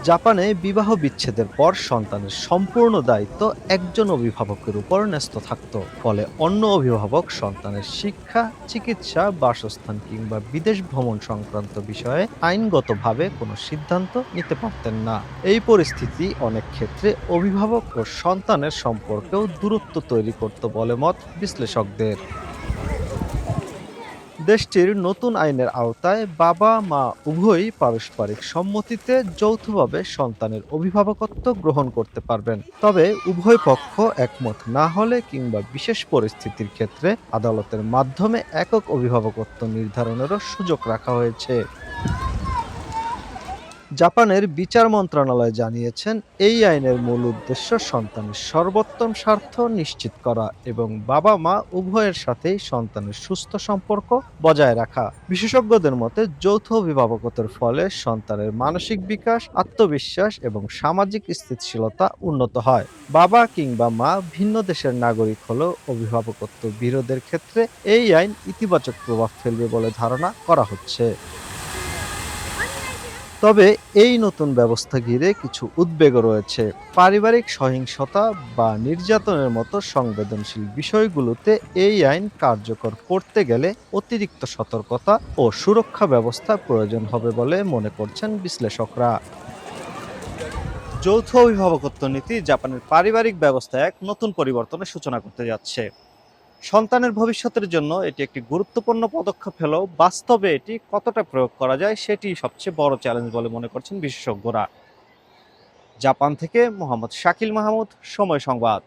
জাপানে বিবাহ বিচ্ছেদের পর সন্তানের সম্পূর্ণ দায়িত্ব একজন অভিভাবকের উপর ন্যস্ত থাকত। ফলে অন্য অভিভাবক সন্তানের শিক্ষা, চিকিৎসা, বাসস্থান কিংবা বিদেশ ভ্রমণ সংক্রান্ত বিষয়ে আইনগতভাবে কোনো সিদ্ধান্ত নিতে পারতেন না। এই পরিস্থিতি অনেক ক্ষেত্রে অভিভাবক ও সন্তানের সম্পর্কেও দূরত্ব তৈরি করত বলে মত বিশ্লেষকদের। দেশটির নতুন আইনের আওতায় বাবা-মা উভয়ই পারস্পরিক সম্মতিতে যৌথভাবে সন্তানের অভিভাবকত্ব গ্রহণ করতে পারবেন। তবে উভয় পক্ষ একমত না হলে কিংবা বিশেষ পরিস্থিতির ক্ষেত্রে আদালতের মাধ্যমে একক অভিভাবকত্ব নির্ধারণেরও সুযোগ রাখা হয়েছে। জাপানের বিচার মন্ত্রণালয় জানিয়েছেন, এই আইনের মূল উদ্দেশ্য সন্তানের সর্বোত্তম স্বার্থ নিশ্চিত করা এবং বাবা-মা উভয়ের সাথেই সন্তানের সুস্থ সম্পর্ক বজায় রাখা। বিশেষজ্ঞদের মতে যৌথ অভিভাবকত্বের ফলে সন্তানের মানসিক বিকাশ, আত্মবিশ্বাস এবং সামাজিক স্থিতিশীলতা উন্নত হয়। বাবা কিংবা মা ভিন্ন দেশের নাগরিক হলেও অভিভাবকত্ব বিরোধের ক্ষেত্রে এই আইন ইতিবাচক প্রভাব ফেলবে বলে ধারণা করা হচ্ছে। তবে এই নতুন ব্যবস্থা ঘিরে কিছু উদ্বেগও রয়েছে। পারিবারিক সহিংসতা বা নির্যাতনের মতো সংবেদনশীল বিষয়গুলোতে এই আইন কার্যকর করতে গেলে অতিরিক্ত সতর্কতা ও সুরক্ষা ব্যবস্থা প্রয়োজন হবে বলে মনে করছেন বিশ্লেষকরা। যৌথ অভিভাবকত্ব নীতি জাপানের পারিবারিক ব্যবস্থায় এক নতুন পরিবর্তনের সূচনা করতে যাচ্ছে। সন্তানের ভবিষ্যতের জন্য এটি একটি গুরুত্বপূর্ণ পদক্ষেপ হলেও বাস্তবে এটি কতটা প্রয়োগ করা যায় সেটি সবচেয়ে বড় চ্যালেঞ্জ বলে মনে করছেন বিশেষজ্ঞরা। জাপান থেকে মোহাম্মদ শাকিল মাহমুদ, সময় সংবাদ।